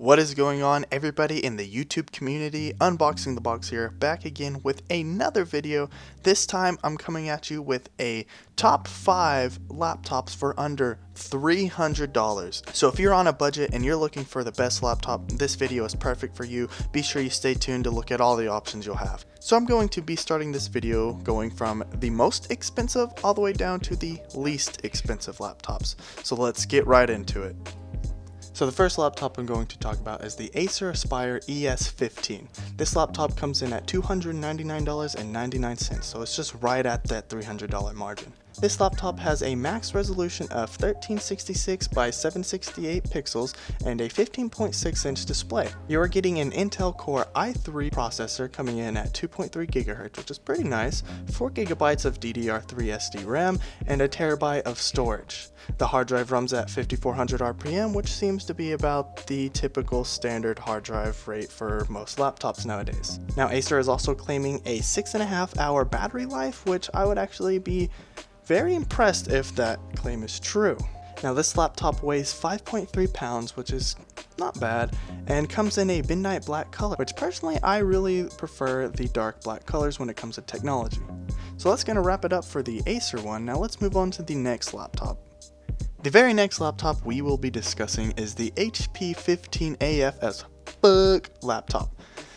What is going on, everybody in the YouTube community? Unboxing the Box here, back again with another video. This time I'm coming at you with a top 5 laptops for under $300. So if you're on a budget and you're looking for the best laptop, this video is perfect for you. Be sure you stay tuned to look at all the options you'll have. So I'm going to be starting this video going from the most expensive all the way down to the least expensive laptops. So let's get right into it. So the first laptop I'm going to talk about is the Acer Aspire ES15. This laptop comes in at $299.99, so it's just right at that $300 margin. This laptop has a max resolution of 1366 by 768 pixels and a 15.6-inch display. You are getting an Intel Core i3 processor coming in at 2.3 GHz, which is pretty nice, 4 GB of DDR3 SD RAM, and a terabyte of storage. The hard drive runs at 5400 RPM, which seems to be about the typical standard hard drive rate for most laptops nowadays. Now, Acer is also claiming a 6.5-hour battery life, which I would actually be very impressed if that claim is true. Now, this laptop weighs 5.3 pounds, which is not bad, and comes in a midnight black color, which personally I really prefer the dark black colors when it comes to technology. So that's going to wrap it up for the Acer one. Now let's move on to the next laptop. The very next laptop we will be discussing is the HP 15AF as fuck laptop.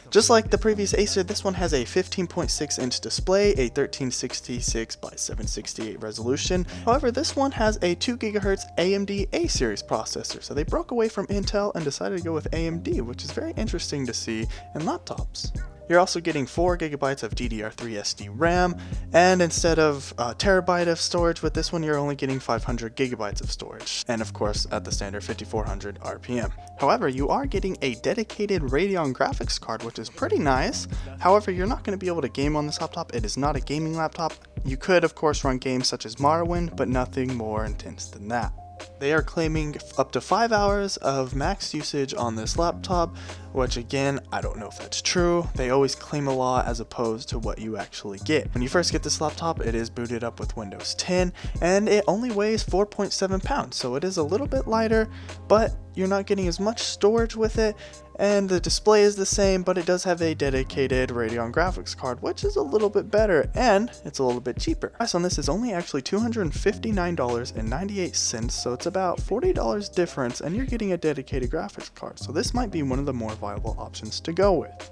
Just like the previous Acer, this one has a 15.6-inch display, a 1366 by 768 resolution. However, this one has a 2 GHz AMD A-series processor, so they broke away from Intel and decided to go with AMD, which is very interesting to see in laptops. You're also getting 4 GB of DDR3 SD RAM, and instead of a terabyte of storage with this one, you're only getting 500 GB of storage, and of course at the standard 5400 RPM. However, you are getting a dedicated Radeon graphics card, which is pretty nice. However, you're not going to be able to game on this laptop. It is not a gaming laptop. You could of course run games such as Morrowind, but nothing more intense than that. They are claiming up to 5 hours of max usage on this laptop, which again, I don't know if that's true. They always claim a lot as opposed to what you actually get. When you first get this laptop, it is booted up with Windows 10, and it only weighs 4.7 pounds, so it is a little bit lighter, but you're not getting as much storage with it, and the display is the same, but it does have a dedicated Radeon graphics card, which is a little bit better, and it's a little bit cheaper. The price on this is only actually $259.98, so it's about $40 difference, and you're getting a dedicated graphics card, so this might be one of the more viable options to go with.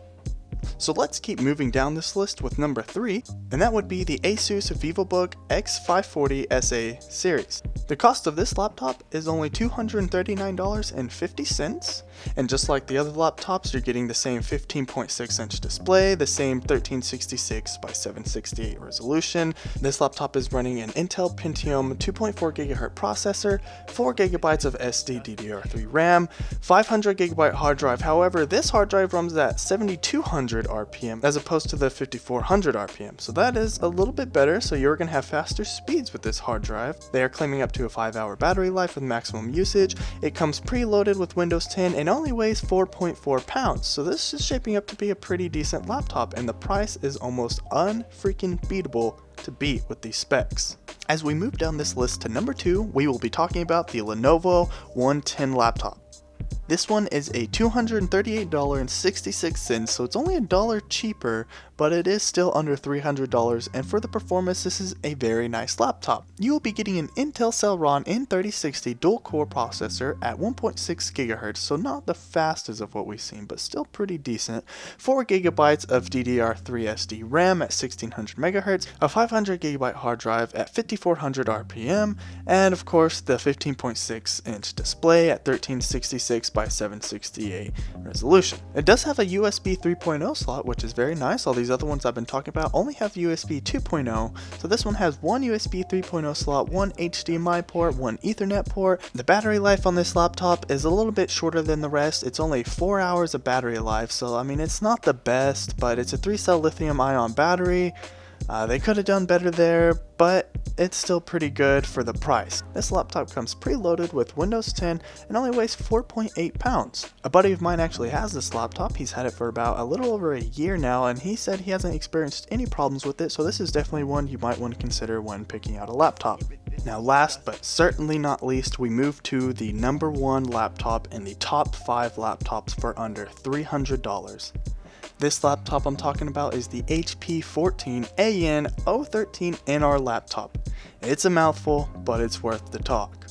So let's keep moving down this list with number 3, and that would be the Asus VivoBook X540 SA series. The cost of this laptop is only $239.50, and just like the other laptops, you're getting the same 15.6-inch display, the same 1366 by 768 resolution. This laptop is running an Intel Pentium 2.4 GHz processor, 4 GB of SD DDR3 RAM, 500 GB hard drive. However, this hard drive runs at 7200 RPM as opposed to the 5400 RPM, so that is a little bit better. So you're going to have faster speeds with this hard drive. They are claiming up to a 5-hour battery life with maximum usage. It comes preloaded with Windows 10 and only weighs 4.4 pounds, so this is shaping up to be a pretty decent laptop, and the price is almost unfreaking beatable to beat with these specs. As we move down this list to number 2, we will be talking about the Lenovo 110 laptop. This one is a $238.66, so it's only $1 cheaper, but it is still under $300, and for the performance, this is a very nice laptop. You will be getting an Intel Celeron N3060 dual-core processor at 1.6 GHz, so not the fastest of what we've seen, but still pretty decent. 4 GB of DDR3 SD RAM at 1600 MHz, a 500 GB hard drive at 5400 RPM, and of course the 15.6-inch display at 1366 by 768 resolution. It does have a USB 3.0 slot, which is very nice. All these other ones I've been talking about only have USB 2.0, so this one has one USB 3.0 slot, one HDMI port, one Ethernet port. The battery life on this laptop is a little bit shorter than the rest. It's only 4 hours of battery life, so I mean, it's not the best, but it's a 3-cell lithium ion battery. They could have done better there, but it's still pretty good for the price. This laptop comes preloaded with Windows 10 and only weighs 4.8 pounds. A buddy of mine actually has this laptop. He's had it for about a little over a year now, and he said he hasn't experienced any problems with it, so this is definitely one you might want to consider when picking out a laptop. Now last but certainly not least, we move to the number one laptop in the top 5 laptops for under $300. This laptop I'm talking about is the HP 14AN013NR laptop. It's a mouthful, but it's worth the talk.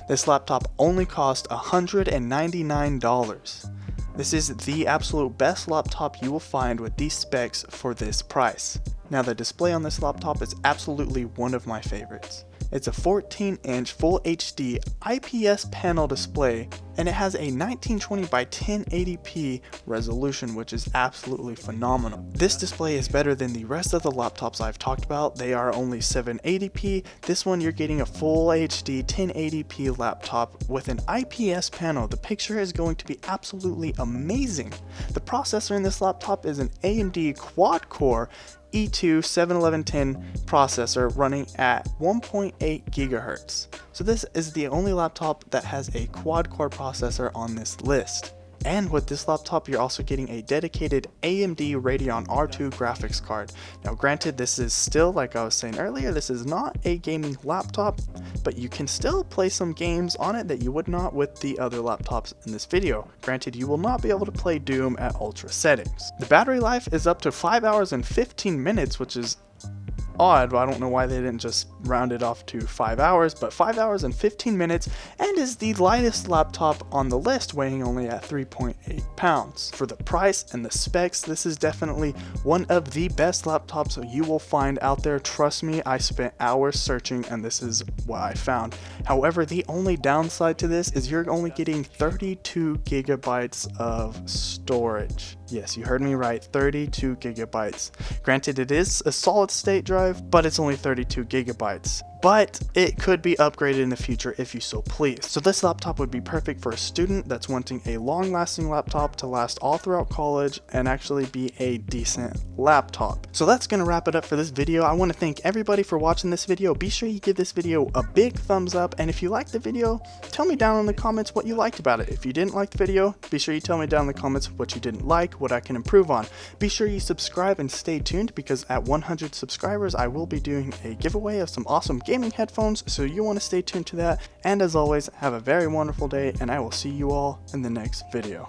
This laptop only cost $199. This is the absolute best laptop you will find with these specs for this price. Now the display on this laptop is absolutely one of my favorites. It's a 14-inch Full HD IPS panel display, and it has a 1920 by 1080p resolution, which is absolutely phenomenal. This display is better than the rest of the laptops I've talked about. They are only 780p. This one you're getting a Full HD 1080p laptop with an IPS panel. The picture is going to be absolutely amazing. The processor in this laptop is an AMD quad-core E2 71110 processor running at 1.8 gigahertz. So this is the only laptop that has a quad-core processor on this list. And with this laptop, you're also getting a dedicated AMD Radeon R2 graphics card. Now granted, this is still, like I was saying earlier, this is not a gaming laptop, but you can still play some games on it that you would not with the other laptops in this video. Granted, you will not be able to play Doom at ultra settings. The battery life is up to 5 hours and 15 minutes, which is odd. I don't know why they didn't just round it off to 5 hours, but 5 hours and 15 minutes, and is the lightest laptop on the list, weighing only at 3.8 pounds. For the price and the specs, this is definitely one of the best laptops you will find out there. Trust me, I spent hours searching and this is what I found. However, the only downside to this is you're only getting 32 gigabytes of storage. Yes, you heard me right, 32 gigabytes. Granted, it is a solid state drive, but it's only 32 gigabytes. But it could be upgraded in the future if you so please. So this laptop would be perfect for a student that's wanting a long-lasting laptop to last all throughout college and actually be a decent laptop. So that's going to wrap it up for this video. I want to thank everybody for watching this video. Be sure you give this video a big thumbs up, and if you liked the video, tell me down in the comments what you liked about it. If you didn't like the video, be sure you tell me down in the comments what you didn't like, what I can improve on. Be sure you subscribe and stay tuned, because at 100 subscribers I will be doing a giveaway of some awesome gaming headphones, so you want to stay tuned to that. And as always, have a very wonderful day, and I will see you all in the next video.